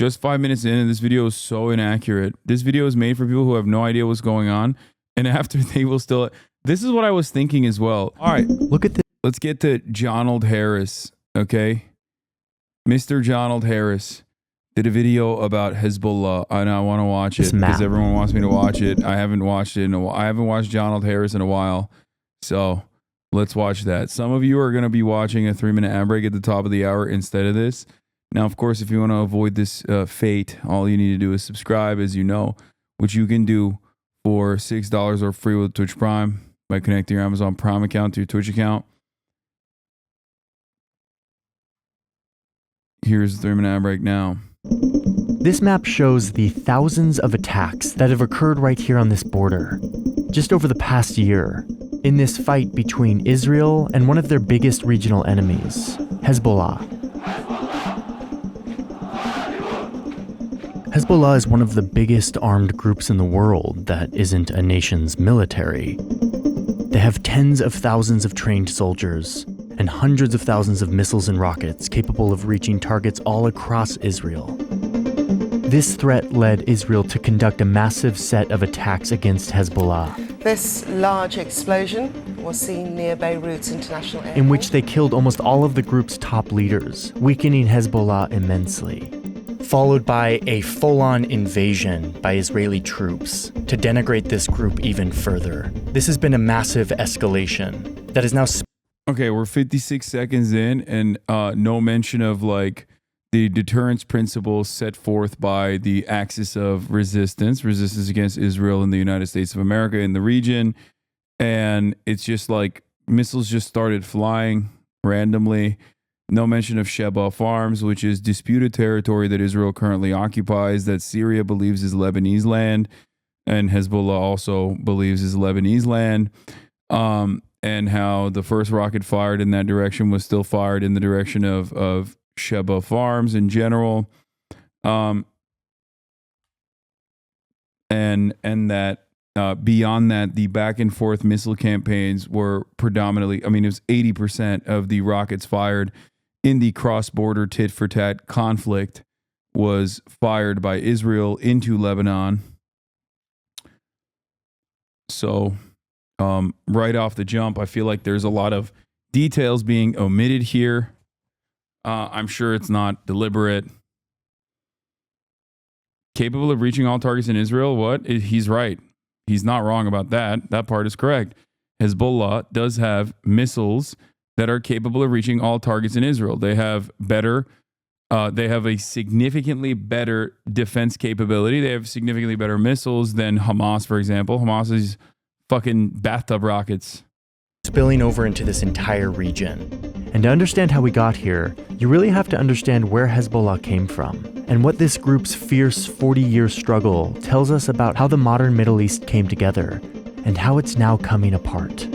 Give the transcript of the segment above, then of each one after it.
just 5 minutes in, and this video is so inaccurate. This video is made for people who have no idea what's going on, and after they will still... This is what I was thinking as well. All right, Look at this. let's get to Jonald Harris, okay? Mr. Jonald Harris did a video about Hezbollah, and I want to watch it because everyone wants me to watch it. I haven't watched it in a while. I haven't watched Jonald Harris in a while, so let's watch that. Some of you are going to be watching a 3-minute ad break at the top of the hour instead of this. Now, of course, if you want to avoid this fate, all you need to do is subscribe, as you know, which you can do for $6 or free with Twitch Prime by connecting your Amazon Prime account to your Twitch account. Here's the 3-minute ad break now. This map shows the thousands of attacks that have occurred right here on this border, just over the past year, in this fight between Israel and one of their biggest regional enemies, Hezbollah. Hezbollah is one of the biggest armed groups in the world that isn't a nation's military. They have tens of thousands of trained soldiers and hundreds of thousands of missiles and rockets capable of reaching targets all across Israel. This threat led Israel to conduct a massive set of attacks against Hezbollah. This large explosion was seen near Beirut International Airport, In which they killed almost all of the group's top leaders, weakening Hezbollah immensely. Followed by a full-on invasion by Israeli troops to denigrate this group even further. This has been a massive escalation that is now... Okay, we're 56 seconds in, and no mention of like the deterrence principles set forth by the axis of resistance against Israel and the United States of America in the region. And it's just like missiles just started flying randomly. No mention of Sheba Farms, which is disputed territory that Israel currently occupies, that Syria believes is Lebanese land, and Hezbollah also believes is Lebanese land. And how the first rocket fired in that direction was still fired in the direction of Sheba Farms in general. And that beyond that, the back and forth missile campaigns were predominantly, I mean, it was 80% of the rockets fired in the cross-border tit-for-tat conflict was fired by Israel into Lebanon. So right off the jump, I feel like there's a lot of details being omitted here. I'm sure it's not deliberate. Capable of reaching all targets in Israel? What? He's right. He's not wrong about that. That part is correct. Hezbollah does have missiles that are capable of reaching all targets in Israel. They have a significantly better defense capability. They have significantly better missiles than Hamas, for example. Hamas is fucking bathtub rockets. Spilling over into this entire region. And to understand how we got here, you really have to understand where Hezbollah came from, and what this group's fierce 40-year struggle tells us about how the modern Middle East came together, and how it's now coming apart.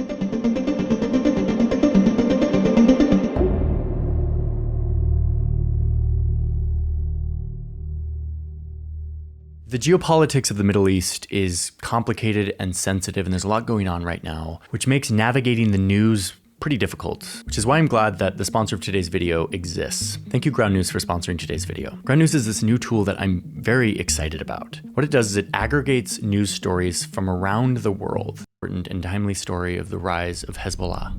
The geopolitics of the Middle East is complicated and sensitive, and there's a lot going on right now, which makes navigating the news pretty difficult, which is why I'm glad that the sponsor of today's video exists. Thank you, Ground News, for sponsoring today's video. Ground News is this new tool that I'm very excited about. What it does is it aggregates news stories from around the world, important and timely story of the rise of Hezbollah.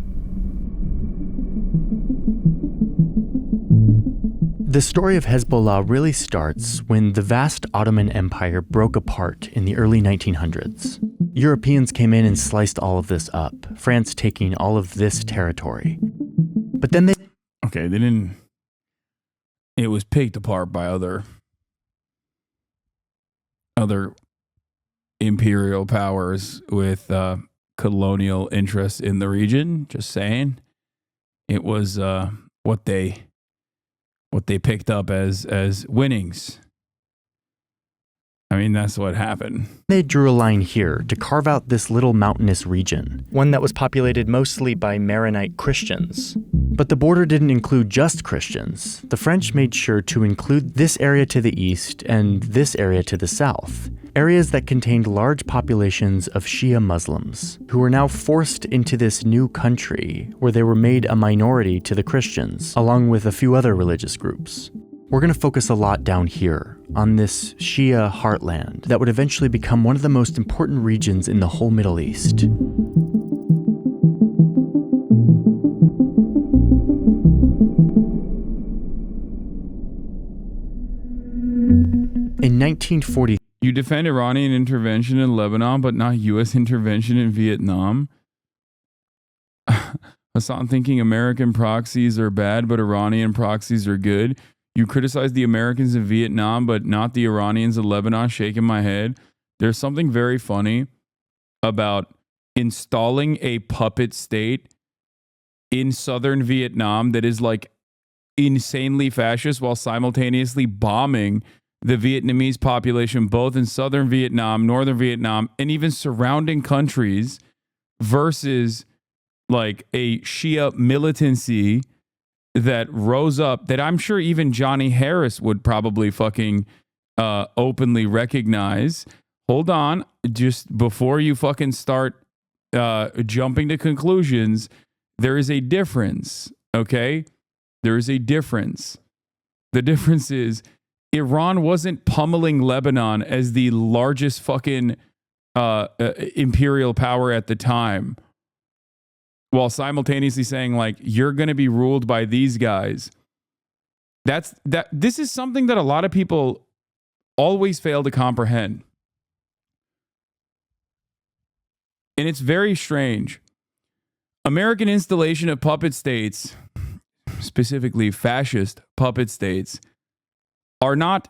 The story of Hezbollah really starts when the vast Ottoman Empire broke apart in the early 1900s. Europeans came in and sliced all of this up, France taking all of this territory. But then they didn't... It was picked apart by other imperial powers with colonial interests in the region. Just saying. It was what they picked up as winnings. I mean, that's what happened. They drew a line here to carve out this little mountainous region, one that was populated mostly by Maronite Christians. But the border didn't include just Christians. The French made sure to include this area to the east and this area to the south, areas that contained large populations of Shia Muslims, who were now forced into this new country where they were made a minority to the Christians, along with a few other religious groups. We're going to focus a lot down here on this Shia heartland that would eventually become one of the most important regions in the whole Middle East. In 1940, You defend Iranian intervention in Lebanon, but not U.S. intervention in Vietnam? Hassan thinking American proxies are bad, but Iranian proxies are good. You criticize the Americans in Vietnam, but not the Iranians in Lebanon, shaking my head. There's something very funny about installing a puppet state in southern Vietnam that is like insanely fascist while simultaneously bombing the Vietnamese population, both in southern Vietnam, northern Vietnam, and even surrounding countries, versus like a Shia militancy that rose up that I'm sure even Johnny Harris would probably fucking openly recognize. Hold on, just before you fucking start jumping to conclusions, there is a difference, okay? There is a difference. The difference is Iran wasn't pummeling Lebanon as the largest fucking imperial power at the time, while simultaneously saying like, you're going to be ruled by these guys. This is something that a lot of people always fail to comprehend. And it's very strange. American installation of puppet states, specifically fascist puppet states, are not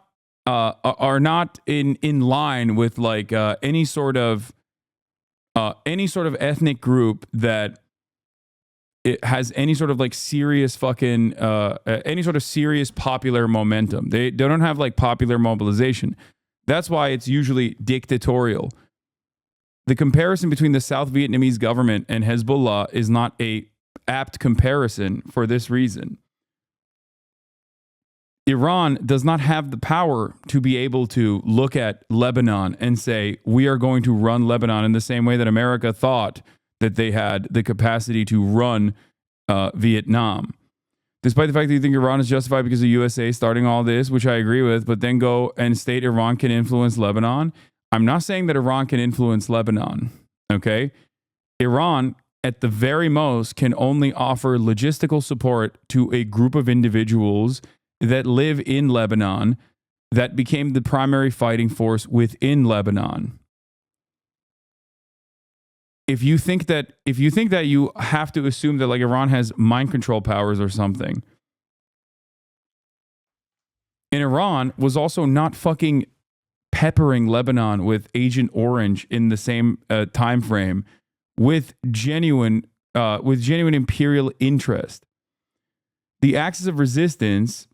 in line with like any sort of ethnic group that it has any sort of like serious fucking any sort of serious popular momentum. They don't have like popular mobilization. That's why it's usually dictatorial. The comparison between the South Vietnamese government and Hezbollah is not a apt comparison for this reason. Iran does not have the power to be able to look at Lebanon and say, we are going to run Lebanon in the same way that America thought that they had the capacity to run Vietnam. Despite the fact that you think Iran is justified because of USA starting all this, which I agree with, but then go and state Iran can influence Lebanon. I'm not saying that Iran can influence Lebanon, okay? Iran, at the very most, can only offer logistical support to a group of individuals that live in Lebanon that became the primary fighting force within Lebanon. If you think that you have to assume that like Iran has mind control powers or something, and Iran was also not fucking peppering Lebanon with Agent Orange in the same time frame with genuine imperial interest. The axis of resistance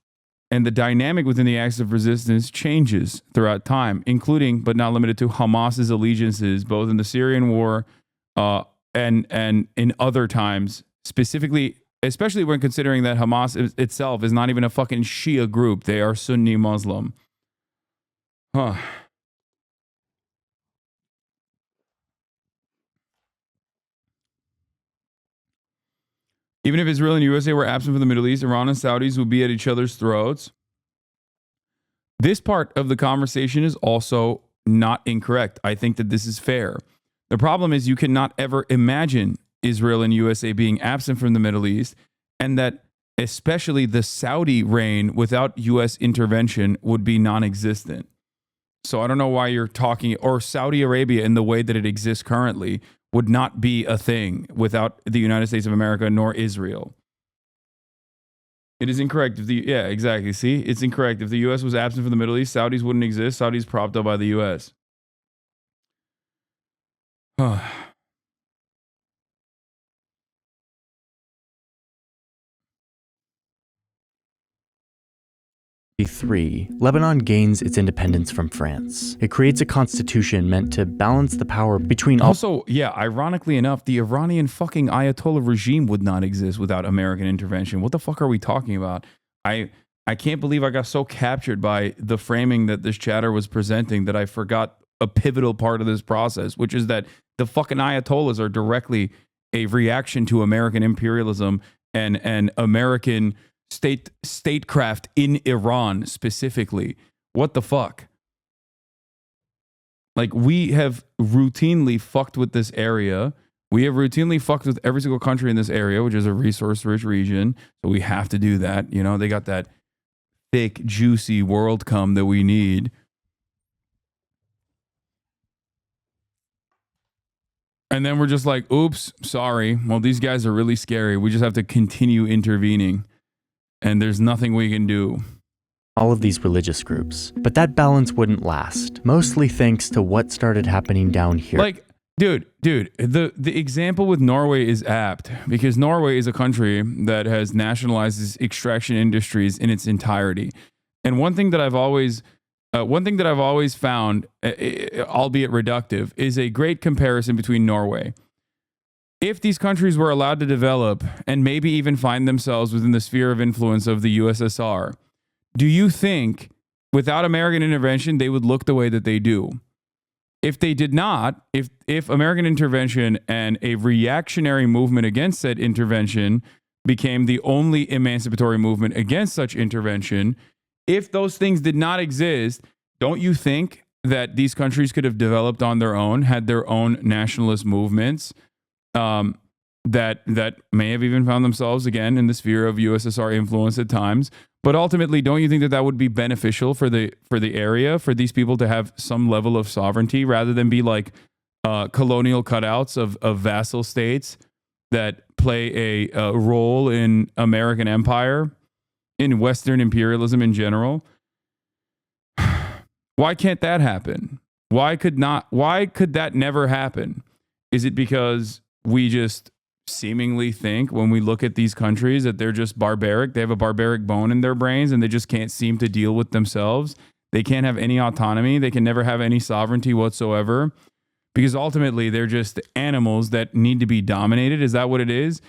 and the dynamic within the axis of resistance changes throughout time, including but not limited to Hamas's allegiances, both in the Syrian war and in other times, specifically, especially when considering that Hamas itself is not even a fucking Shia group. They are Sunni Muslim. Huh. Even if Israel and USA were absent from the Middle East, Iran and Saudis would be at each other's throats. This part of the conversation is also not incorrect. I think that this is fair. The problem is you cannot ever imagine Israel and USA being absent from the Middle East, and that especially the Saudi reign without U.S. intervention would be non-existent. So I don't know why you're talking, or Saudi Arabia in the way that it exists currently would not be a thing without the United States of America nor Israel. It is incorrect. Yeah, exactly. See, it's incorrect. If the U.S. was absent from the Middle East, Saudis wouldn't exist. Saudis propped up by the U.S. 1943, Lebanon gains its independence from France. It creates a constitution meant to balance the power between all. Also, yeah, ironically enough, the Iranian fucking Ayatollah regime would not exist without American intervention. What the fuck are we talking about? I can't believe I got so captured by the framing that this chatter was presenting that I forgot a pivotal part of this process, which is that the fucking Ayatollahs are directly a reaction to American imperialism and American statecraft in Iran specifically, What the fuck? Like, we have routinely fucked with this area. We have routinely fucked with every single country in this area, which is a resource-rich region. So we have to do that. You know, they got that thick, juicy world come that we need. And then we're just like, oops, sorry. Well, these guys are really scary. We just have to continue intervening. And there's nothing we can do. All of these religious groups. But that balance wouldn't last, mostly thanks to what started happening down here. Like, dude, the example with Norway is apt because Norway is a country that has nationalized its extraction industries in its entirety. And one thing that I've always found, albeit reductive, is a great comparison between Norway. If these countries were allowed to develop and maybe even find themselves within the sphere of influence of the USSR, do you think without American intervention, they would look the way that they do? If they did not, if American intervention and a reactionary movement against said intervention became the only emancipatory movement against such intervention, if those things did not exist, don't you think that these countries could have developed on their own, had their own nationalist movements that may have even found themselves again in the sphere of USSR influence at times? But ultimately, don't you think that that would be beneficial for the area, for these people to have some level of sovereignty rather than be like colonial cutouts of vassal states that play a role in American empire, in Western imperialism in general? Why can't that happen? Why could that never happen? Is it because we just seemingly think when we look at these countries that they're just barbaric? They have a barbaric bone in their brains and they just can't seem to deal with themselves. They can't have any autonomy. They can never have any sovereignty whatsoever because ultimately they're just animals that need to be dominated. Is that what it is?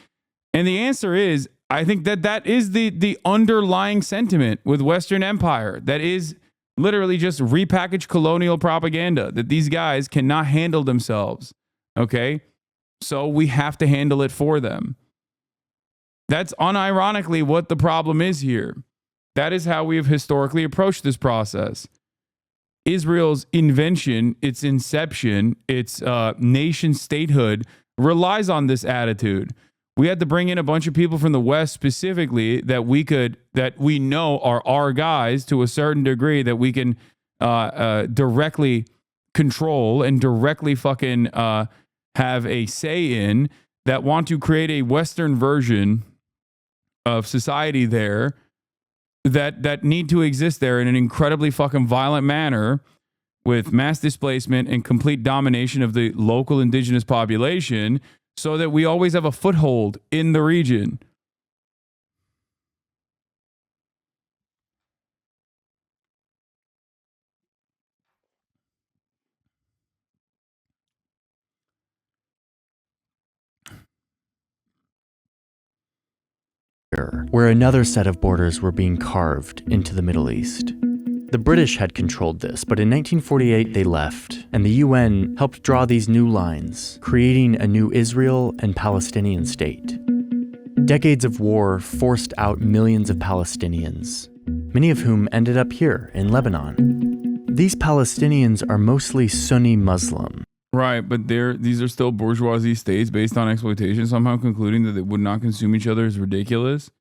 And the answer is, I think that is the underlying sentiment with Western empire. That is literally just repackaged colonial propaganda, that these guys cannot handle themselves. Okay? So we have to handle it for them. That's unironically what the problem is here. That is how we have historically approached this process. Israel's invention, its inception, its nation statehood relies on this attitude. We had to bring in a bunch of people from the West specifically that we know are our guys to a certain degree, that we can directly control and directly fucking have a say in, that want to create a Western version of society there that need to exist there in an incredibly fucking violent manner with mass displacement and complete domination of the local indigenous population so that we always have a foothold in the region. Where another set of borders were being carved into the Middle East. The British had controlled this, but in 1948 they left, and the UN helped draw these new lines, creating a new Israel and Palestinian state. Decades of war forced out millions of Palestinians, many of whom ended up here in Lebanon. These Palestinians are mostly Sunni Muslim. Right, but these are still bourgeoisie states based on exploitation. Somehow concluding that they would not consume each other is ridiculous.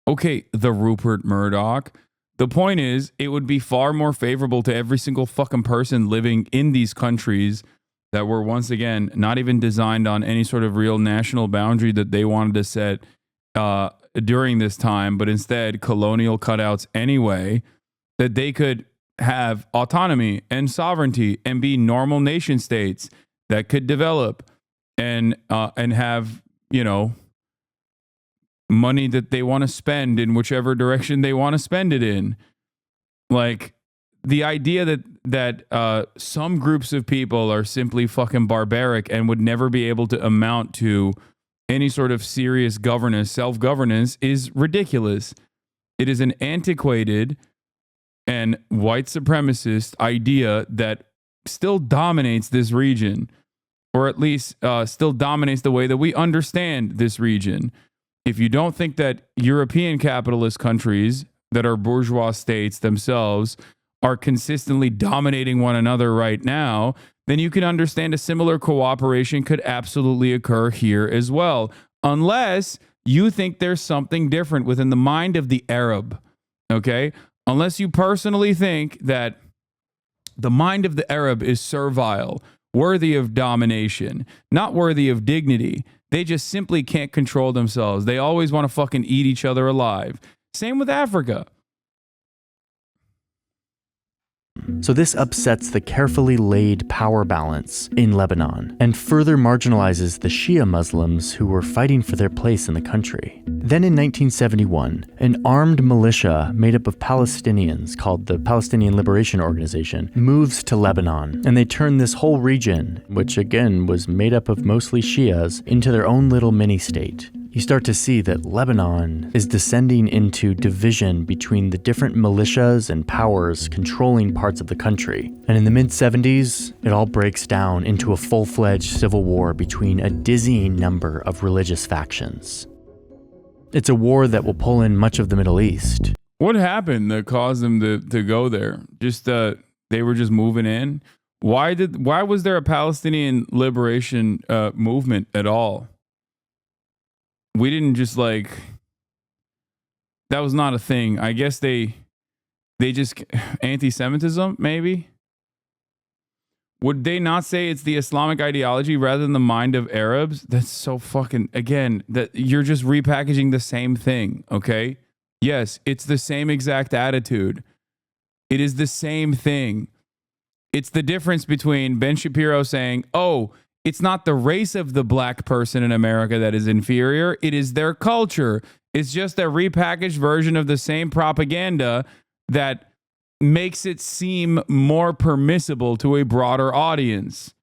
Okay, the Rupert Murdoch. The point is, it would be far more favorable to every single fucking person living in these countries that were, once again, not even designed on any sort of real national boundary that they wanted to set during this time, but instead colonial cutouts anyway, that they could have autonomy and sovereignty and be normal nation states that could develop and have, you know, money that they want to spend in whichever direction they want to spend it in. Like, the idea that some groups of people are simply fucking barbaric and would never be able to amount to any sort of serious governance, self-governance, is ridiculous. It is an antiquated and white supremacist idea that still dominates this region, or at least still dominates the way that we understand this region. If you don't think that European capitalist countries that are bourgeois states themselves are consistently dominating one another right now, then you can understand a similar cooperation could absolutely occur here as well. Unless you think there's something different within the mind of the Arab, okay? Unless you personally think that the mind of the Arab is servile, worthy of domination, not worthy of dignity. They just simply can't control themselves. They always want to fucking eat each other alive. Same with Africa. So this upsets the carefully laid power balance in Lebanon and further marginalizes the Shia Muslims who were fighting for their place in the country. Then in 1971, an armed militia made up of Palestinians called the Palestinian Liberation Organization moves to Lebanon, and they turn this whole region, which again was made up of mostly Shias, into their own little mini-state. You start to see that Lebanon is descending into division between the different militias and powers controlling parts of the country. And in the mid-70s, it all breaks down into a full-fledged civil war between a dizzying number of religious factions. It's a war that will pull in much of the Middle East. What happened that caused them to go there? Just they were just moving in? Why was there a Palestinian liberation movement at all? We didn't just that was not a thing. I guess they just anti-Semitism, maybe? Would they not say it's the Islamic ideology rather than the mind of Arabs? That's so fucking, again, that you're just repackaging the same thing, okay? Yes, it's the same exact attitude. It is the same thing. It's the difference between Ben Shapiro saying, oh, it's not the race of the black person in America that is inferior. It is their culture. It's just a repackaged version of the same propaganda that makes it seem more permissible to a broader audience.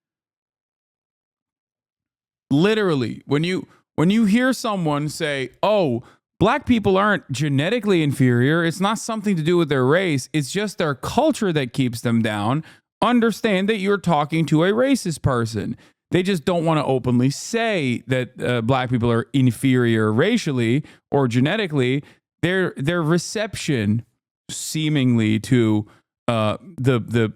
Literally, when you hear someone say, oh, black people aren't genetically inferior, it's not something to do with their race, it's just their culture that keeps them down, understand that you're talking to a racist person. They just don't want to openly say that black people are inferior racially or genetically. Their reception, seemingly to the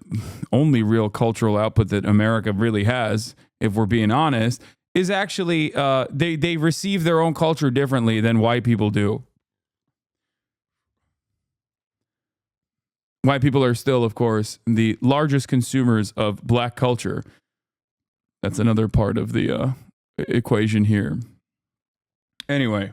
only real cultural output that America really has, if we're being honest, is actually they receive their own culture differently than white people do. White people are still, of course, the largest consumers of black culture. That's another part of the equation here. Anyway.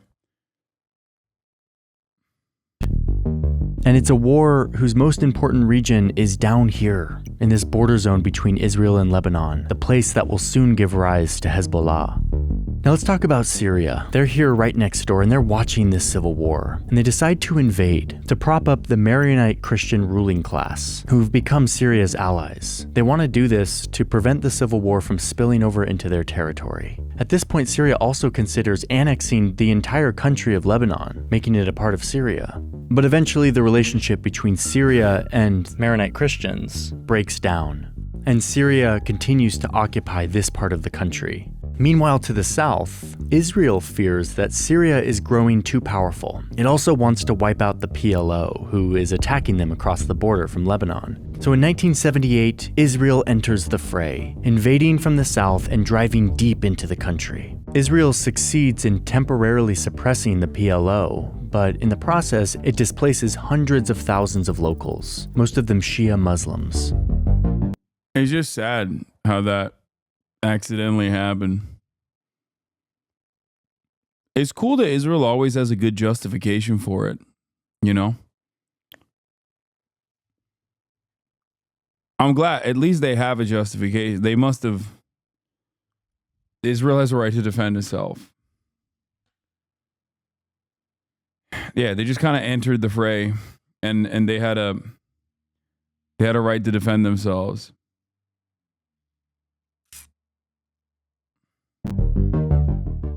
And it's a war whose most important region is down here, in this border zone between Israel and Lebanon, the place that will soon give rise to Hezbollah. Now let's talk about Syria. They're here right next door and they're watching this civil war. And they decide to invade, to prop up the Maronite Christian ruling class, who've become Syria's allies. They want to do this to prevent the civil war from spilling over into their territory. At this point, Syria also considers annexing the entire country of Lebanon, making it a part of Syria. But eventually the relationship between Syria and Maronite Christians breaks down, and Syria continues to occupy this part of the country. Meanwhile, to the south, Israel fears that Syria is growing too powerful. It also wants to wipe out the PLO, who is attacking them across the border from Lebanon. So in 1978, Israel enters the fray, invading from the south and driving deep into the country. Israel succeeds in temporarily suppressing the PLO, but in the process, it displaces hundreds of thousands of locals, most of them Shia Muslims. It's just sad how that accidentally happened. It's cool that Israel always has a good justification for it, you know? I'm glad at least they have a justification. They must have. Israel has a right to defend itself. Yeah, they just kind of entered the fray and they had a right to defend themselves.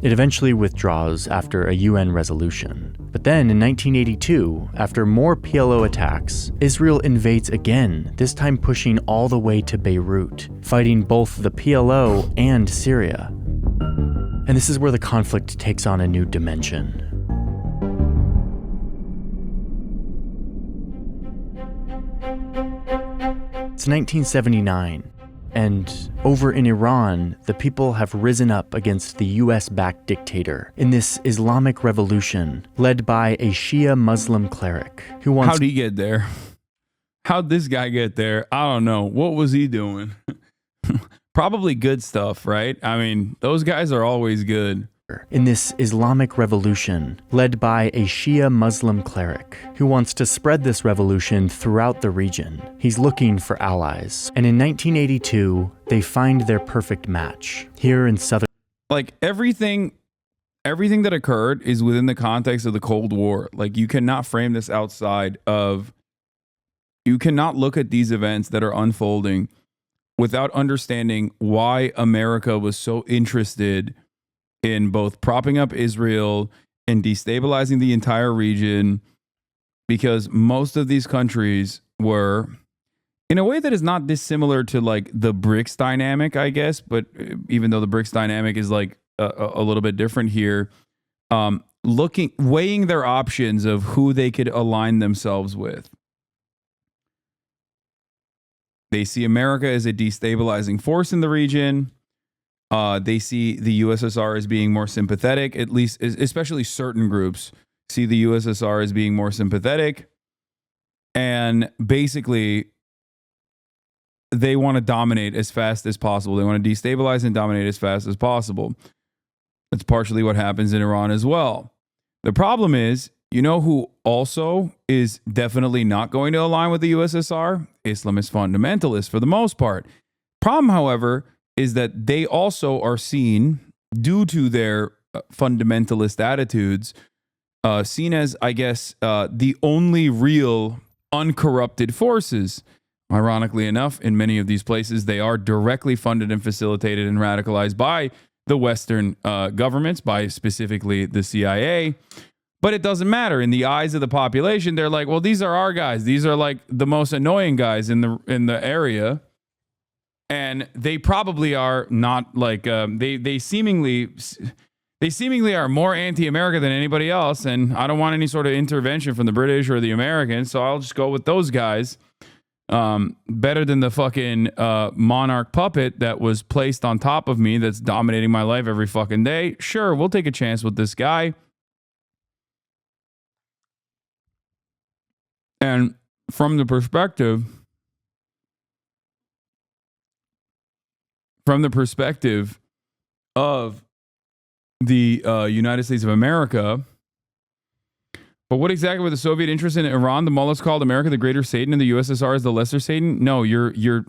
It eventually withdraws after a UN resolution. But then in 1982, after more PLO attacks, Israel invades again, this time pushing all the way to Beirut, fighting both the PLO and Syria. And this is where the conflict takes on a new dimension. It's 1979, and over in Iran, the people have risen up against the US-backed dictator in this Islamic revolution led by a Shia Muslim cleric who wants... How'd he get there? How'd this guy get there? I don't know. What was he doing? Probably good stuff, right? I mean, those guys are always good. In this Islamic revolution led by a Shia Muslim cleric who wants to spread this revolution throughout the region. He's looking for allies. And in 1982, they find their perfect match here in southern... Like everything that occurred is within the context of the Cold War. Like you cannot frame this outside of... You cannot look at these events that are unfolding without understanding why America was so interested in both propping up Israel and destabilizing the entire region, because most of these countries were, in a way that is not dissimilar to like the BRICS dynamic, I guess, but even though the BRICS dynamic is like a little bit different here, weighing their options of who they could align themselves with. They see America as a destabilizing force in the region. They see the USSR as being more sympathetic, at least, especially certain groups see the USSR as being more sympathetic. And basically, they want to dominate as fast as possible. They want to destabilize and dominate as fast as possible. That's partially what happens in Iran as well. The problem is, you know who also is definitely not going to align with the USSR? Islamist fundamentalists for the most part. Problem, however, is that they also are seen, due to their fundamentalist attitudes, seen as, I guess, the only real uncorrupted forces. Ironically enough, in many of these places, they are directly funded and facilitated and radicalized by the Western governments, by specifically the CIA. But it doesn't matter. In the eyes of the population, they're like, well, these are our guys. These are like the most annoying guys in the area. And they probably are not like they seemingly are more anti-America than anybody else. And I don't want any sort of intervention from the British or the Americans, so I'll just go with those guys. Better than the fucking monarch puppet that was placed on top of me that's dominating my life every fucking day. Sure, we'll take a chance with this guy. And from the perspective of the United States of America, but what exactly were the Soviet interests in Iran? The mullahs called America the greater Satan and the USSR as the lesser Satan? No, you're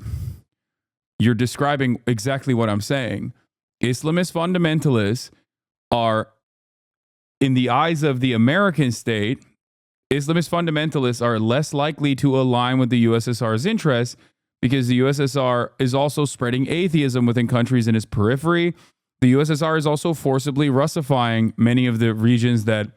describing exactly what I'm saying. Islamist fundamentalists are, in the eyes of the American state, Islamist fundamentalists are less likely to align with the USSR's interests because the USSR is also spreading atheism within countries in its periphery. The USSR is also forcibly Russifying many of the regions that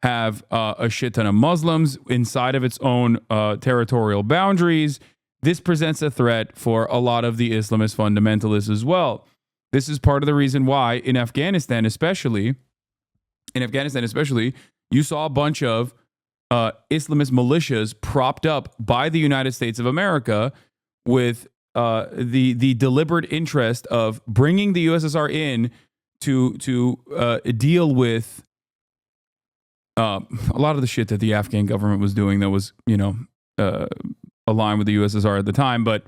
have a shit ton of Muslims inside of its own territorial boundaries. This presents a threat for a lot of the Islamist fundamentalists as well. This is part of the reason why in Afghanistan especially, you saw a bunch of Islamist militias propped up by the United States of America with the deliberate interest of bringing the USSR in to deal with a lot of the shit that the Afghan government was doing that was, aligned with the USSR at the time. But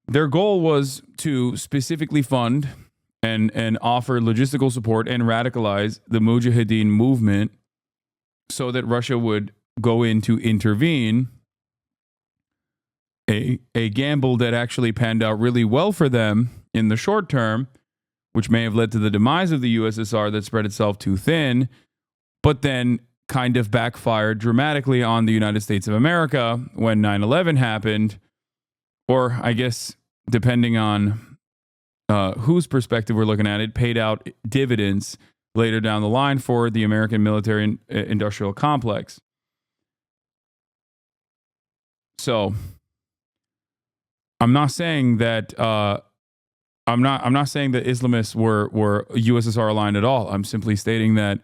their goal was to specifically fund and offer logistical support and radicalize the Mujahideen movement so that Russia would go in to intervene. A gamble that actually panned out really well for them in the short term, which may have led to the demise of the USSR that spread itself too thin, but then kind of backfired dramatically on the United States of America when 9/11 happened, or I guess depending on whose perspective we're looking at, it paid out dividends later down the line for the American military industrial complex. So I'm not saying that I'm not saying that Islamists were USSR aligned at all. I'm simply stating that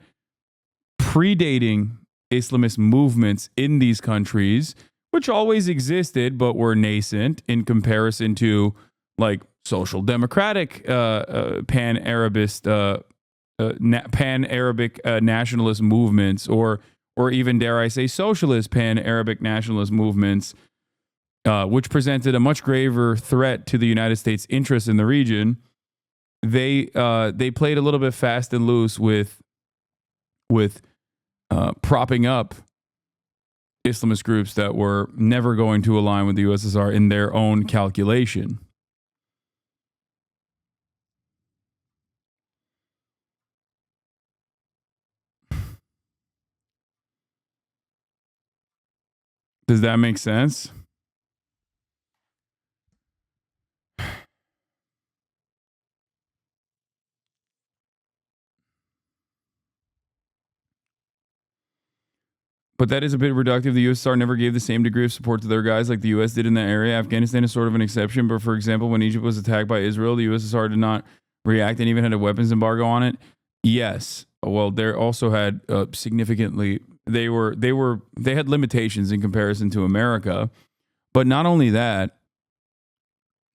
predating Islamist movements in these countries, which always existed but were nascent in comparison to like social democratic pan-Arabist pan-Arabic nationalist movements, or even, dare I say, socialist pan-Arabic nationalist movements, which presented a much graver threat to the United States' interests in the region. They played a little bit fast and loose with propping up Islamist groups that were never going to align with the USSR in their own calculation. Does that make sense? But that is a bit reductive. The USSR never gave the same degree of support to their guys like the US did in that area. Afghanistan is sort of an exception. But for example, when Egypt was attacked by Israel, the USSR did not react and even had a weapons embargo on it. Yes. Well, they also had significantly, they had limitations in comparison to America. But not only that,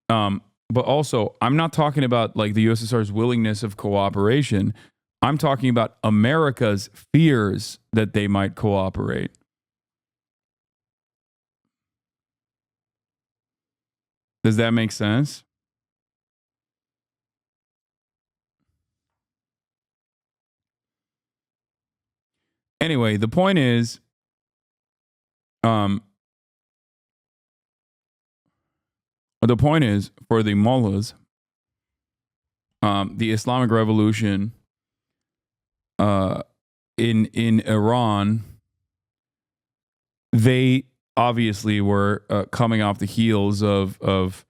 but also, I'm not talking about like the USSR's willingness of cooperation. I'm talking about America's fears that they might cooperate. Does that make sense? Anyway, the point is, for the mullahs, the Islamic Revolution in Iran, they obviously were coming off the heels of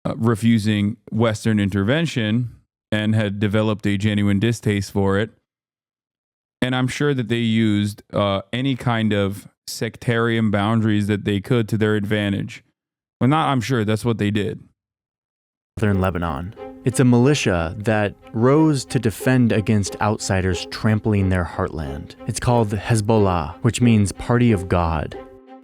refusing Western intervention and had developed a genuine distaste for it. And I'm sure that they used any kind of sectarian boundaries that they could to their advantage. Well, not I'm sure, that's what they did. Southern Lebanon. It's a militia that rose to defend against outsiders trampling their heartland. It's called Hezbollah, which means Party of God.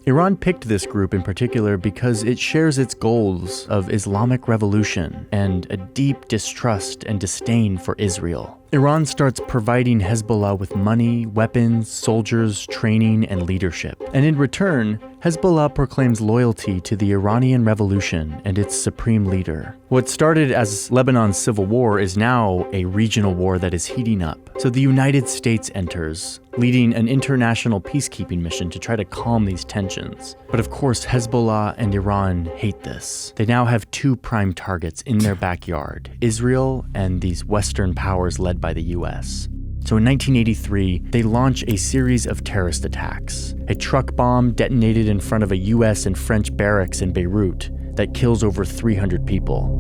Iran picked this group in particular because it shares its goals of Islamic revolution and a deep distrust and disdain for Israel. Iran starts providing Hezbollah with money, weapons, soldiers, training, and leadership. And in return, Hezbollah proclaims loyalty to the Iranian Revolution and its supreme leader. What started as Lebanon's civil war is now a regional war that is heating up. So the United States enters, leading an international peacekeeping mission to try to calm these tensions. But of course, Hezbollah and Iran hate this. They now have two prime targets in their backyard, Israel and these Western powers led by the US. So in 1983, they launch a series of terrorist attacks. A truck bomb detonated in front of a US and French barracks in Beirut that kills over 300 people.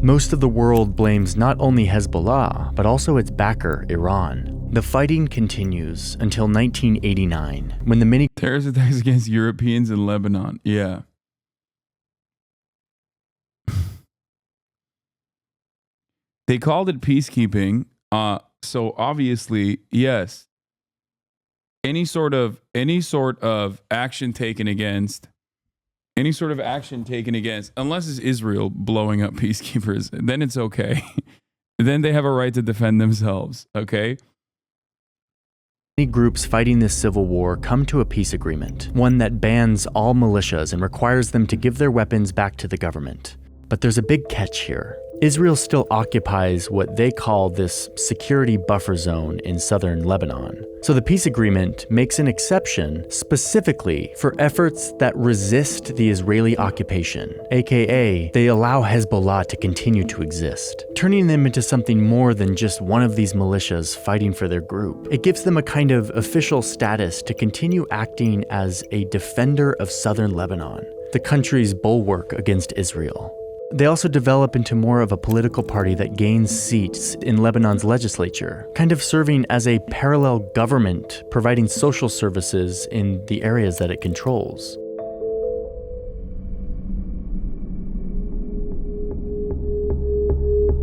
Most of the world blames not only Hezbollah, but also its backer, Iran. The fighting continues until 1989, when the mini Terrorist attacks against Europeans in Lebanon. Yeah. They called it peacekeeping. So obviously, yes. Any sort of action taken against, unless it's Israel blowing up peacekeepers, then it's okay. Then they have a right to defend themselves. Okay. Many groups fighting this civil war come to a peace agreement, one that bans all militias and requires them to give their weapons back to the government. But there's a big catch here. Israel still occupies what they call this security buffer zone in southern Lebanon. So the peace agreement makes an exception specifically for efforts that resist the Israeli occupation, aka they allow Hezbollah to continue to exist, turning them into something more than just one of these militias fighting for their group. It gives them a kind of official status to continue acting as a defender of southern Lebanon, the country's bulwark against Israel. They also develop into more of a political party that gains seats in Lebanon's legislature, kind of serving as a parallel government, providing social services in the areas that it controls.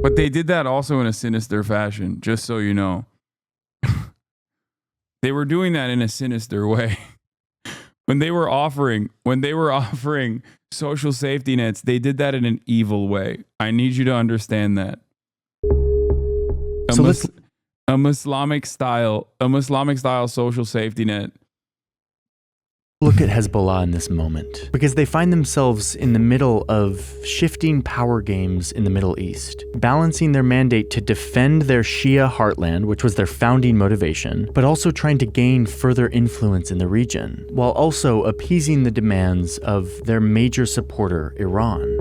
But they did that also in a sinister fashion, just so you know. They were doing that in a sinister way. when they were offering social safety nets, they did that in an evil way. I need you to understand that. A Islamic style social safety net. Look at Hezbollah in this moment, because they find themselves in the middle of shifting power games in the Middle East, balancing their mandate to defend their Shia heartland, which was their founding motivation, but also trying to gain further influence in the region, while also appeasing the demands of their major supporter, Iran.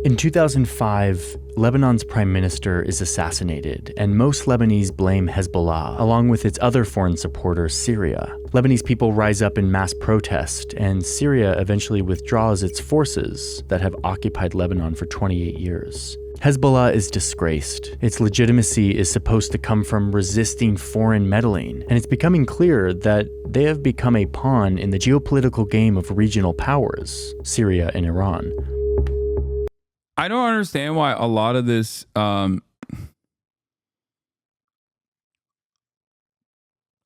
In 2005, Lebanon's prime minister is assassinated, and most Lebanese blame Hezbollah, along with its other foreign supporter, Syria. Lebanese people rise up in mass protest, and Syria eventually withdraws its forces that have occupied Lebanon for 28 years. Hezbollah is disgraced. Its legitimacy is supposed to come from resisting foreign meddling, and it's becoming clear that they have become a pawn in the geopolitical game of regional powers, Syria and Iran. I don't understand why a lot of this I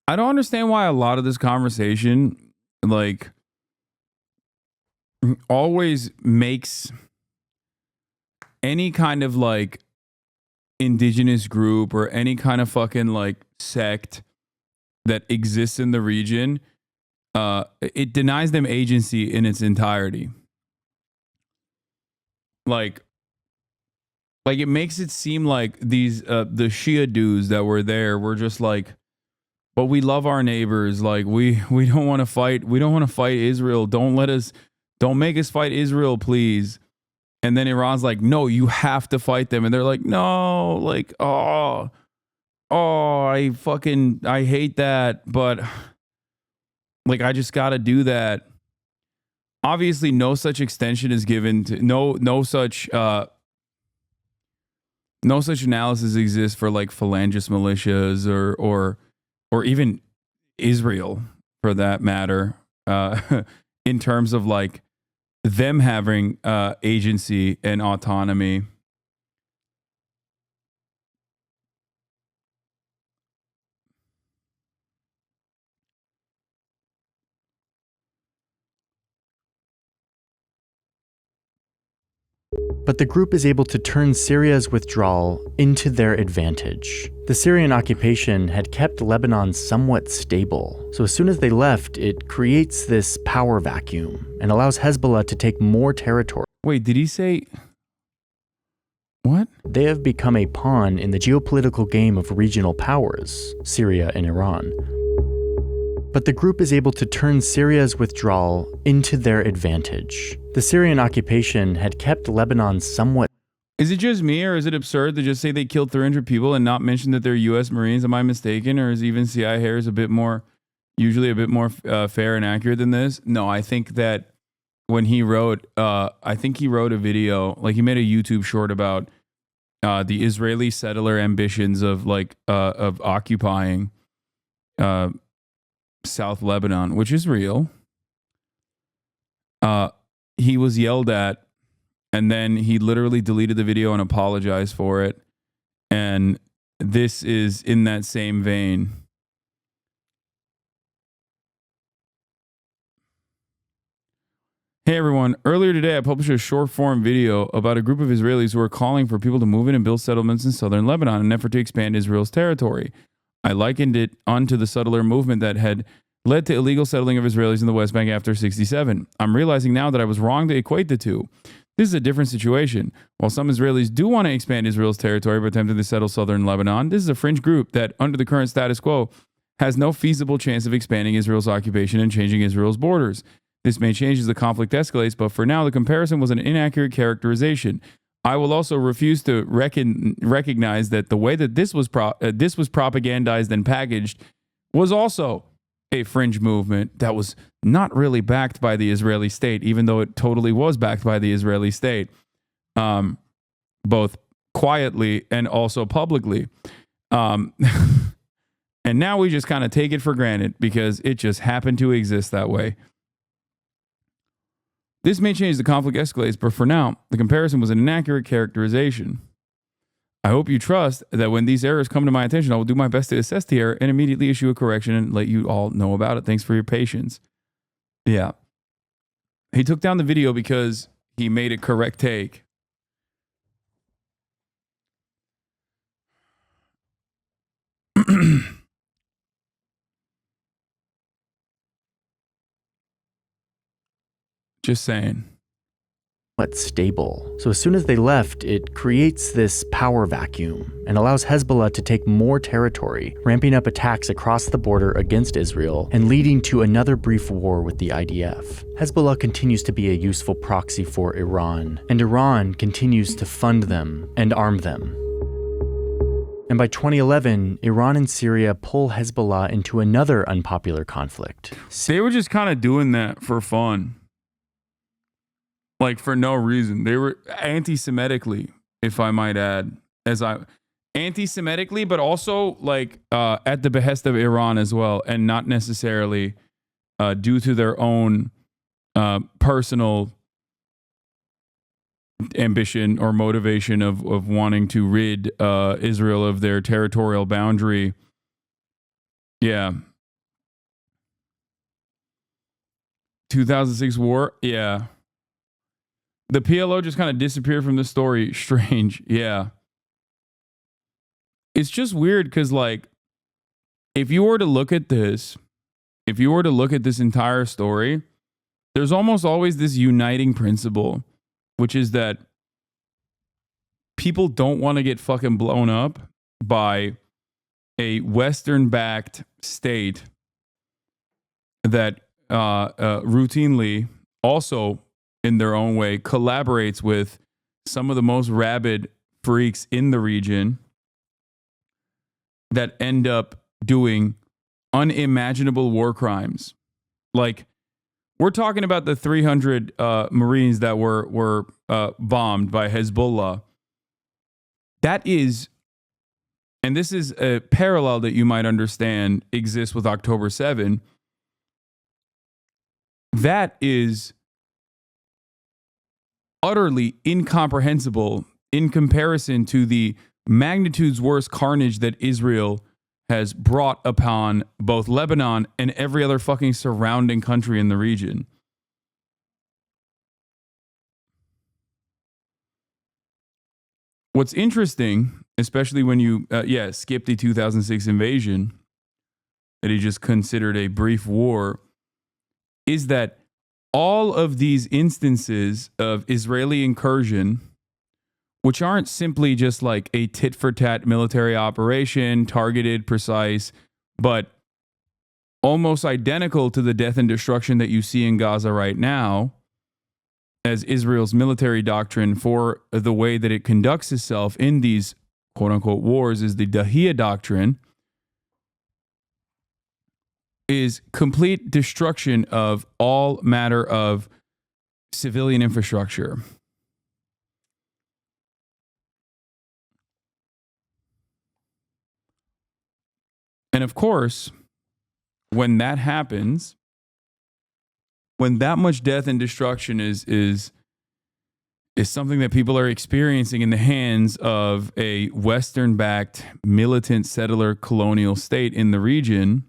don't understand why a lot of this conversation like always makes any kind of like indigenous group or any kind of fucking like sect that exists in the region, it denies them agency in its entirety. Like it makes it seem like these the Shia dudes that were there were just like, but we love our neighbors. Like we don't want to fight. We don't want to fight Israel. Don't make us fight Israel, please. And then Iran's like, no, you have to fight them. And they're like, no, like, I hate that, but like I just gotta do that. Obviously, no such extension is given to no such analysis exists for like phalangist militias or even Israel for that matter, in terms of like them having agency and autonomy. But the group is able to turn Syria's withdrawal into their advantage. The Syrian occupation had kept Lebanon somewhat stable, so as soon as they left, it creates this power vacuum and allows Hezbollah to take more territory. Wait, did he say what? They have become a pawn in the geopolitical game of regional powers, Syria and Iran. But the group is able to turn Syria's withdrawal into their advantage. The Syrian occupation had kept Lebanon somewhat. Is it just me, or is it absurd to just say they killed 300 people and not mention that they're U.S. Marines? Am I mistaken, or is even CIA Harris usually a bit more fair and accurate than this? No, I think that when he wrote, a video, like he made a YouTube short about the Israeli settler ambitions of occupying South Lebanon, which is real. He was yelled at, and then he literally deleted the video and apologized for it. And this is in that same vein. Hey everyone, earlier today I published a short form video about a group of Israelis who are calling for people to move in and build settlements in southern Lebanon in an effort to expand Israel's territory. I likened it onto the settler movement that had led to illegal settling of Israelis in the West Bank after 1967. I'm realizing now that I was wrong to equate the two. This is a different situation. While some Israelis do want to expand Israel's territory by attempting to settle southern Lebanon, this is a fringe group that, under the current status quo, has no feasible chance of expanding Israel's occupation and changing Israel's borders. This may change as the conflict escalates, but for now, the comparison was an inaccurate characterization. I will also refuse to recognize that the way that this was propagandized and packaged was also a fringe movement that was not really backed by the Israeli state, even though it totally was backed by the Israeli state, both quietly and also publicly. And now we just kind of take it for granted because it just happened to exist that way. This may change as the conflict escalates, but for now, the comparison was an inaccurate characterization. I hope you trust that when these errors come to my attention, I will do my best to assess the error and immediately issue a correction and let you all know about it. Thanks for your patience. Yeah. He took down the video because he made a correct take. Just saying. Stable. So as soon as they left, it creates this power vacuum and allows Hezbollah to take more territory, ramping up attacks across the border against Israel and leading to another brief war with the IDF. Hezbollah continues to be a useful proxy for Iran, and Iran continues to fund them and arm them. And by 2011, Iran and Syria pull Hezbollah into another unpopular conflict. They were just kind of doing that for fun. Like, for no reason. They were anti-Semitically, if I might add. Anti-Semitically, but also, like, at the behest of Iran as well, and not necessarily due to their own personal ambition or motivation of wanting to rid Israel of their territorial boundary. Yeah. 2006 war? Yeah. The PLO just kind of disappeared from the story. Strange. Yeah. It's just weird because, like, if you were to look at this entire story, there's almost always this uniting principle, which is that people don't want to get fucking blown up by a Western-backed state that routinely also, in their own way, collaborates with some of the most rabid freaks in the region that end up doing unimaginable war crimes. Like, we're talking about the 300 Marines that were bombed by Hezbollah. That is, and this is a parallel that you might understand exists with October 7. That is utterly incomprehensible in comparison to the magnitudes worse carnage that Israel has brought upon both Lebanon and every other fucking surrounding country in the region. What's interesting, especially when you skip the 2006 invasion that he just considered a brief war, is that all of these instances of Israeli incursion, which aren't simply just like a tit-for-tat military operation, targeted, precise, but almost identical to the death and destruction that you see in Gaza right now, as Israel's military doctrine for the way that it conducts itself in these quote-unquote wars is the Dahiyya doctrine, is complete destruction of all matter of civilian infrastructure. And of course, when that happens, when that much death and destruction is something that people are experiencing in the hands of a Western-backed militant settler colonial state in the region,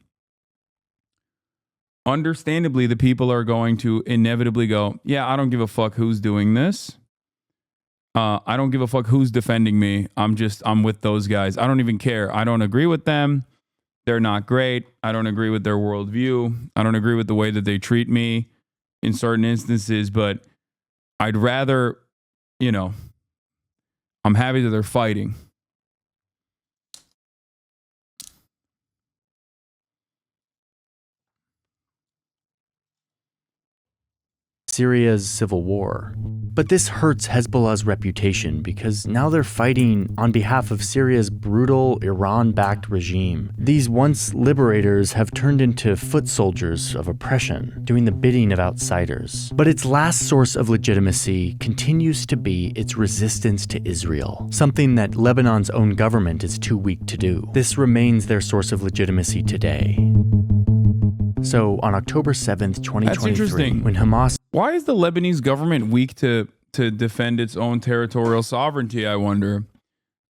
understandably, the people are going to inevitably go, yeah, I don't give a fuck who's doing this. I don't give a fuck who's defending me. I'm with those guys. I don't even care. I don't agree with them. They're not great. I don't agree with their worldview. I don't agree with the way that they treat me in certain instances, but I'd rather, I'm happy that they're fighting. Syria's civil war. But this hurts Hezbollah's reputation because now they're fighting on behalf of Syria's brutal Iran-backed regime. These once liberators have turned into foot soldiers of oppression, doing the bidding of outsiders. But its last source of legitimacy continues to be its resistance to Israel, something that Lebanon's own government is too weak to do. This remains their source of legitimacy today. So on October 7th, 2023, when Hamas... Why is the Lebanese government weak to defend its own territorial sovereignty, I wonder?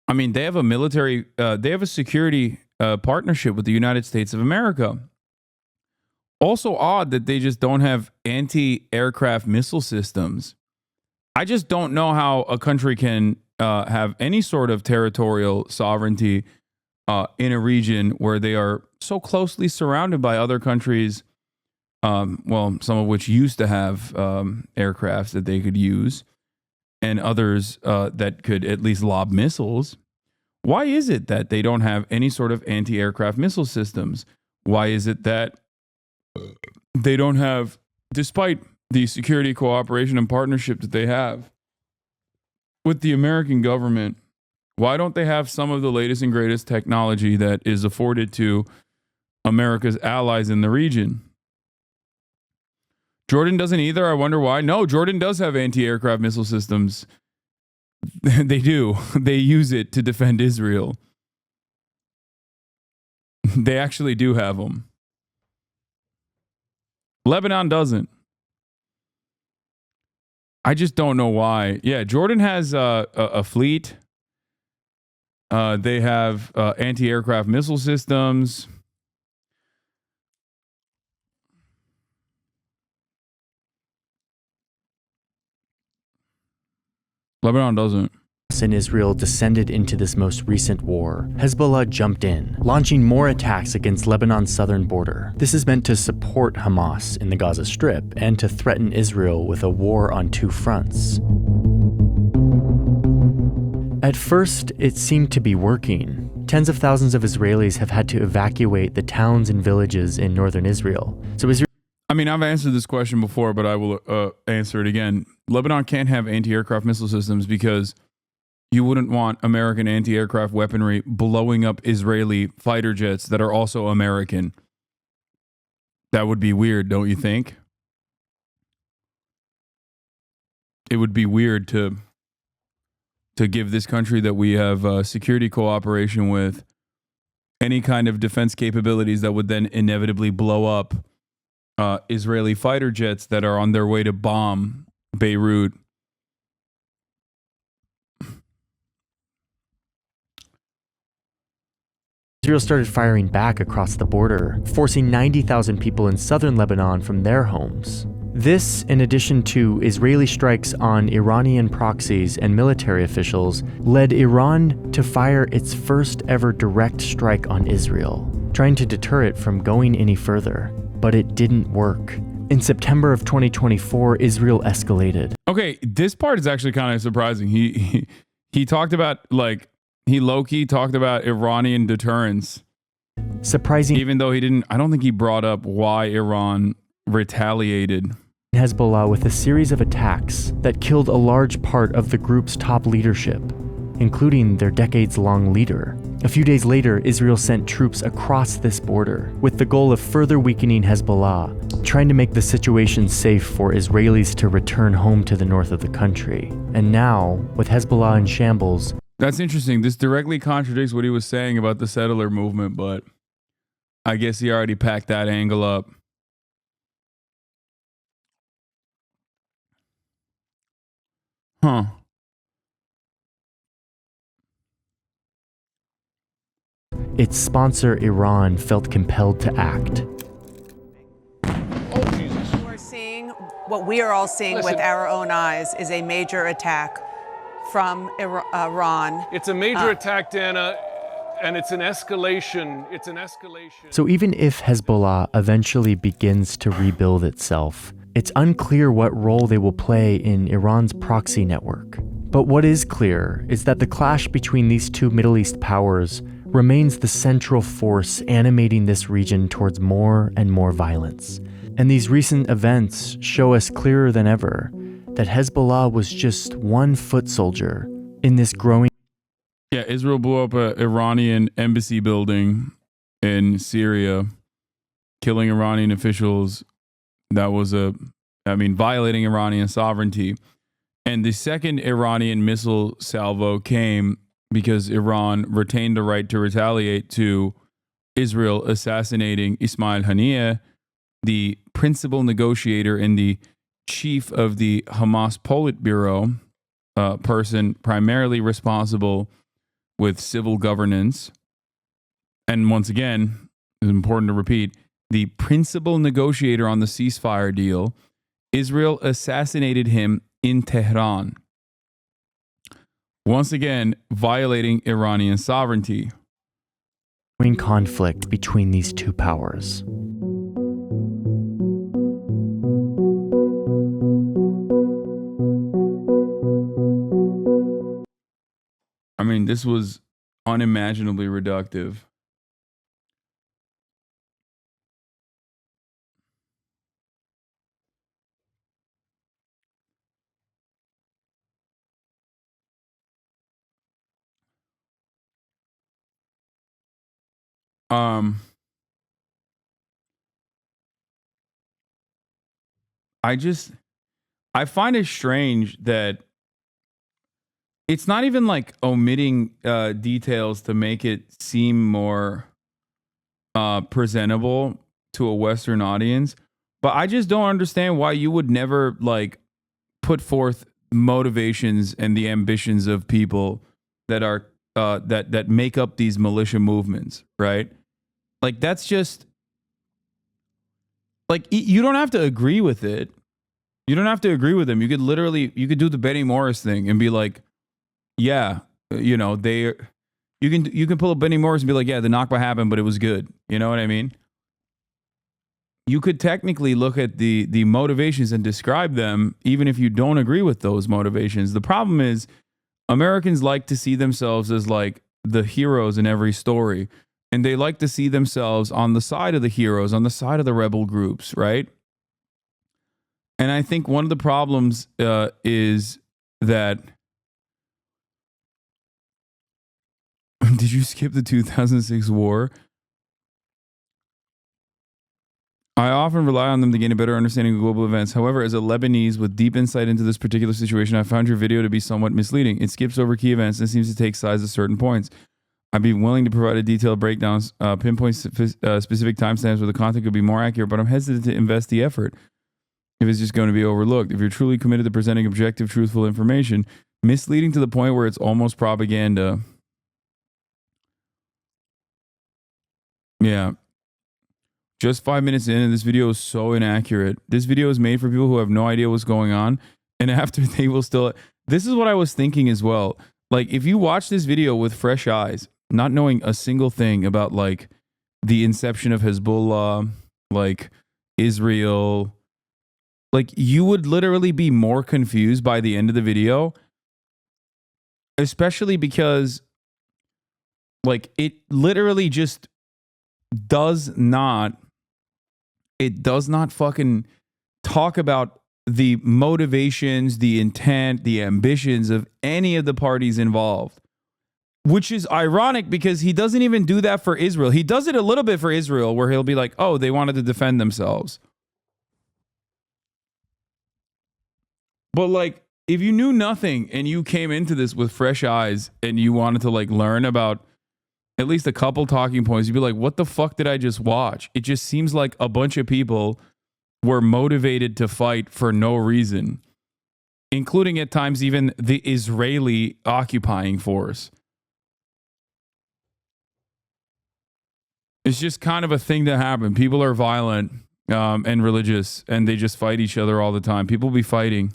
I mean, they have a security partnership with the United States of America. Also odd that they just don't have anti-aircraft missile systems. I just don't know how a country can have any sort of territorial sovereignty in a region where they are so closely surrounded by other countries, well, some of which used to have aircrafts that they could use, and others that could at least lob missiles. Why is it that they don't have any sort of anti-aircraft missile systems? Why is it that they don't have, despite the security cooperation and partnership that they have with the American government, why don't they have some of the latest and greatest technology that is afforded to America's allies in the region? Jordan doesn't either. I wonder why. No, Jordan does have anti-aircraft missile systems. They do. They use it to defend Israel. They actually do have them. Lebanon doesn't. I just don't know why. Yeah, Jordan has a fleet. They have anti-aircraft missile systems. Lebanon doesn't. And Israel descended into this most recent war, Hezbollah jumped in, launching more attacks against Lebanon's southern border. This is meant to support Hamas in the Gaza Strip and to threaten Israel with a war on two fronts. At first, it seemed to be working. Tens of thousands of Israelis have had to evacuate the towns and villages in northern Israel. So Israel... I mean, I've answered this question before, but I will answer it again. Lebanon can't have anti-aircraft missile systems because you wouldn't want American anti-aircraft weaponry blowing up Israeli fighter jets that are also American. That would be weird, don't you think? It would be weird to give this country that we have security cooperation with any kind of defense capabilities that would then inevitably blow up Israeli fighter jets that are on their way to bomb Beirut. Israel started firing back across the border, forcing 90,000 people in southern Lebanon from their homes. This, in addition to Israeli strikes on Iranian proxies and military officials, led Iran to fire its first ever direct strike on Israel, trying to deter it from going any further. But it didn't work. In September of 2024, Israel escalated. Okay, this part is actually kind of surprising. He talked about, like, he low-key talked about Iranian deterrence. Surprising. Even though he didn't, I don't think he brought up why Iran retaliated. Hezbollah with a series of attacks that killed a large part of the group's top leadership, including their decades-long leader. A few days later, Israel sent troops across this border with the goal of further weakening Hezbollah, trying to make the situation safe for Israelis to return home to the north of the country. And now, with Hezbollah in shambles... That's interesting. This directly contradicts what he was saying about the settler movement, but I guess he already packed that angle up. Huh. Its sponsor, Iran, felt compelled to act. We're seeing what we are all seeing with our own eyes is a major attack from Iran. It's a major attack, Dana, and it's an escalation. It's an escalation. So even if Hezbollah eventually begins to rebuild itself, it's unclear what role they will play in Iran's proxy network. But what is clear is that the clash between these two Middle East powers remains the central force animating this region towards more and more violence. And these recent events show us clearer than ever that Hezbollah was just one foot soldier in this growing... Yeah, Israel blew up an Iranian embassy building in Syria, killing Iranian officials. That was violating Iranian sovereignty. And the second Iranian missile salvo came because Iran retained the right to retaliate to Israel assassinating Ismail Haniyeh, the principal negotiator and the chief of the Hamas Politburo, person primarily responsible with civil governance. And once again, it's important to repeat, the principal negotiator on the ceasefire deal, Israel assassinated him in Tehran, once again violating Iranian sovereignty. Conflict between these two powers. I mean, this was unimaginably reductive. I find it strange that it's not even like omitting details to make it seem more presentable to a Western audience, but I just don't understand why you would never like put forth motivations and the ambitions of people that are that make up these militia movements, right? Like that's just like you don't have to agree with it. You don't have to agree with them. You could do the Benny Morris thing and be like, yeah, you know, you can pull up Benny Morris and be like, yeah, the Nakba happened, but it was good. You know what I mean? You could technically look at the motivations and describe them, even if you don't agree with those motivations. The problem is Americans like to see themselves as like the heroes in every story. And they like to see themselves on the side of the heroes, on the side of the rebel groups, right? And I think one of the problems is that... Did you skip the 2006 war? I often rely on them to gain a better understanding of global events. However, as a Lebanese with deep insight into this particular situation, I found your video to be somewhat misleading. It skips over key events and seems to take sides at certain points. I'd be willing to provide a detailed breakdown, pinpoint specific timestamps where the content could be more accurate, but I'm hesitant to invest the effort if it's just going to be overlooked. If you're truly committed to presenting objective, truthful information, misleading to the point where it's almost propaganda. Yeah. Just 5 minutes in, and this video is so inaccurate. This video is made for people who have no idea what's going on, and after they will still... This is what I was thinking as well. Like, if you watch this video with fresh eyes, not knowing a single thing about, like, the inception of Hezbollah, like, Israel, like, you would literally be more confused by the end of the video, especially because, like, it literally just does not fucking talk about the motivations, the intent, the ambitions of any of the parties involved, which is ironic because he doesn't even do that for Israel. He does it a little bit for Israel where he'll be like, oh, they wanted to defend themselves. But like, if you knew nothing and you came into this with fresh eyes and you wanted to like learn about at least a couple talking points, you'd be like, what the fuck did I just watch? It just seems like a bunch of people were motivated to fight for no reason, including at times even the Israeli occupying force. It's just kind of a thing that happened. People are violent and religious, and they just fight each other all the time. People be fighting.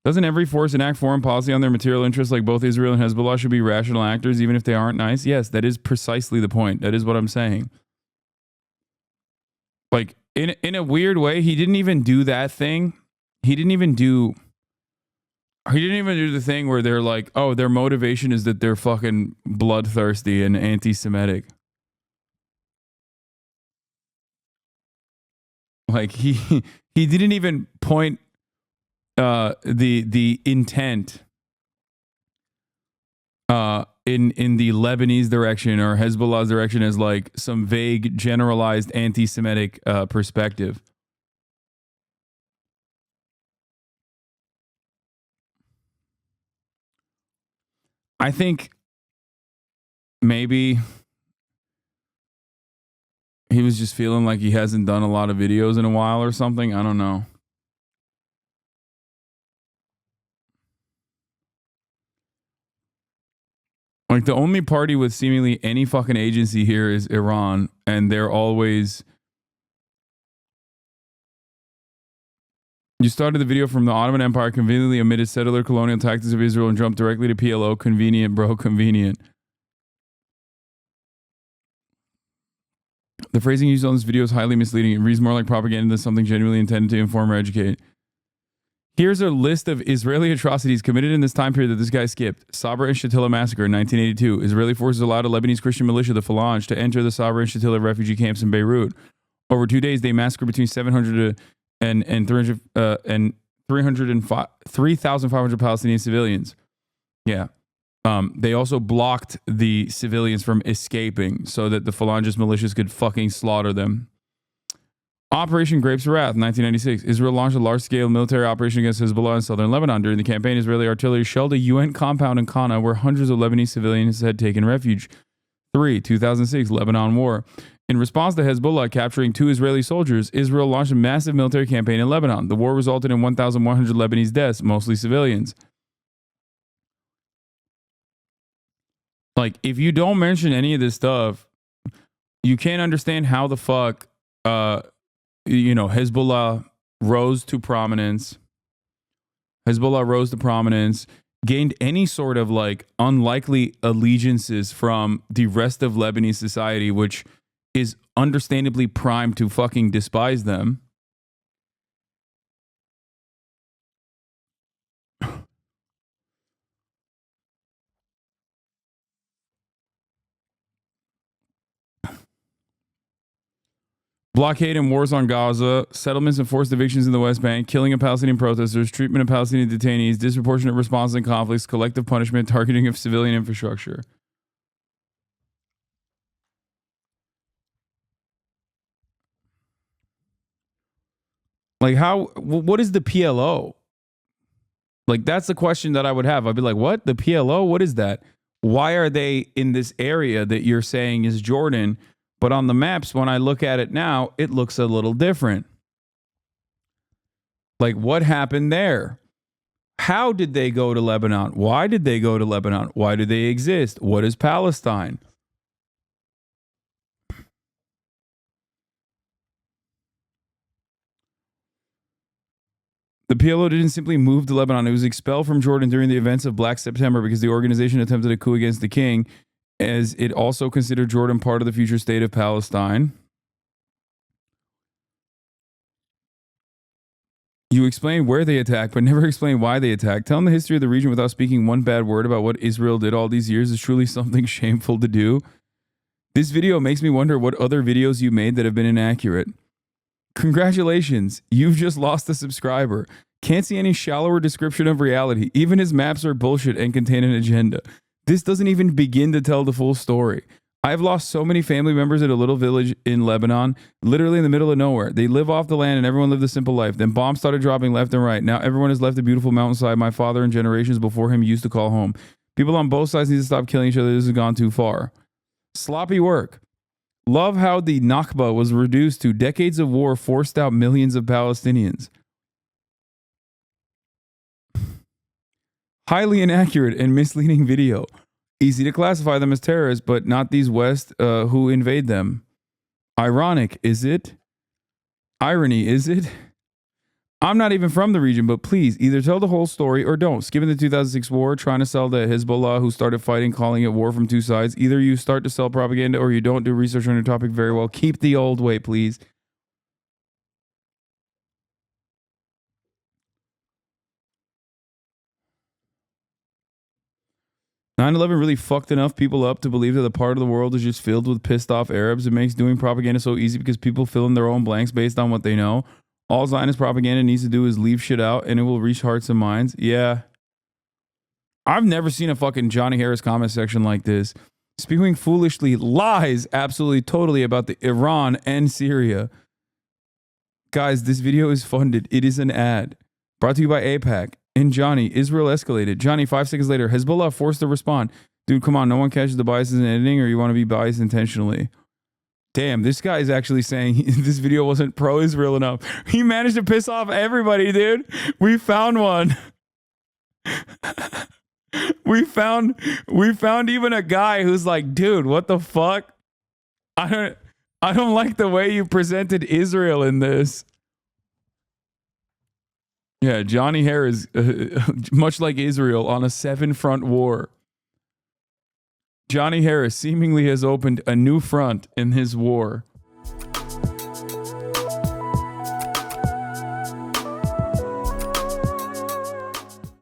Doesn't every force enact foreign policy on their material interests like both Israel and Hezbollah should be rational actors even if they aren't nice? Yes, that is precisely the point. That is what I'm saying. Like, in a weird way, he didn't even do that thing. He didn't even do the thing where they're like, oh, their motivation is that they're fucking bloodthirsty and anti-Semitic. Like, he didn't even point the intent in the Lebanese direction or Hezbollah's direction as like some vague generalized anti-Semitic perspective. I think maybe he was just feeling like he hasn't done a lot of videos in a while or something. I don't know. Like the only party with seemingly any fucking agency here is Iran, and they're always. You started the video from the Ottoman Empire, conveniently omitted settler colonial tactics of Israel, and jumped directly to PLO. Convenient, bro, convenient. The phrasing used on this video is highly misleading. It reads more like propaganda than something genuinely intended to inform or educate. Here's a list of Israeli atrocities committed in this time period that this guy skipped. Sabra and Shatila massacre in 1982. Israeli forces allowed a Lebanese Christian militia, the Phalange, to enter the Sabra and Shatila refugee camps in Beirut. Over 2 days, they massacred between 700 and 3,500 Palestinian civilians. Yeah. They also blocked the civilians from escaping so that the Phalange's militias could fucking slaughter them. Operation Grapes of Wrath, 1996. Israel launched a large-scale military operation against Hezbollah in southern Lebanon. During the campaign, Israeli artillery shelled a UN compound in Qana where hundreds of Lebanese civilians had taken refuge. 2006, Lebanon War. In response to Hezbollah capturing 2 Israeli soldiers, Israel launched a massive military campaign in Lebanon. The war resulted in 1,100 Lebanese deaths, mostly civilians. Like, if you don't mention any of this stuff, you can't understand how the fuck, Hezbollah rose to prominence. Gained any sort of like unlikely allegiances from the rest of Lebanese society, which is understandably primed to fucking despise them. Blockade and wars on Gaza, settlements and forced evictions in the West Bank, killing of Palestinian protesters, treatment of Palestinian detainees, disproportionate response in conflicts, collective punishment, targeting of civilian infrastructure. Like what is the PLO? Like that's the question that I would have. I'd be like, what? The PLO? What is that? Why are they in this area that you're saying is Jordan? But on the maps, when I look at it now, it looks a little different. Like, what happened there? How did they go to Lebanon? Why did they go to Lebanon? Why do they exist? What is Palestine? The PLO didn't simply move to Lebanon. It was expelled from Jordan during the events of Black September because the organization attempted a coup against the king, as it also considered Jordan part of the future state of Palestine. You explain where they attacked, but never explain why they attacked. Telling the history of the region without speaking one bad word about what Israel did all these years is truly something shameful to do. This video makes me wonder what other videos you made that have been inaccurate. Congratulations, you've just lost a subscriber. Can't see any shallower description of reality. Even his maps are bullshit and contain an agenda. This doesn't even begin to tell the full story. I've lost so many family members at a little village in Lebanon, literally in the middle of nowhere. They live off the land and everyone lived a simple life. Then bombs started dropping left and right. Now everyone has left the beautiful mountainside my father and generations before him used to call home. People on both sides need to stop killing each other. This has gone too far. Sloppy work. Love how the Nakba was reduced to decades of war forced out millions of Palestinians. Highly inaccurate and misleading video. Easy to classify them as terrorists, but not these West who invade them. Ironic, is it? Irony, is it? I'm not even from the region, but please either tell the whole story or don't. Skipping the 2006 war, trying to sell the Hezbollah who started fighting, calling it war from two sides. Either you start to sell propaganda or you don't do research on your topic very well. Keep the old way, please. 9/11 really fucked enough people up to believe that the part of the world is just filled with pissed off Arabs. It makes doing propaganda so easy because people fill in their own blanks based on what they know. All Zionist propaganda needs to do is leave shit out and it will reach hearts and minds. Yeah. I've never seen a fucking Johnny Harris comment section like this. Spewing foolishly lies absolutely totally about the Iran and Syria. Guys, this video is funded. It is an ad. Brought to you by AIPAC. And Johnny, Israel escalated. Johnny, 5 seconds later, Hezbollah forced to respond. Dude, come on, no one catches the biases in editing or you want to be biased intentionally. Damn, this guy is actually saying this video wasn't pro-Israel enough. He managed to piss off everybody, dude. We found one. we found even a guy who's like, dude, what the fuck? I don't like the way you presented Israel in this. Yeah, Johnny Hare is much like Israel on a 7-front war. Johnny Harris seemingly has opened a new front in his war.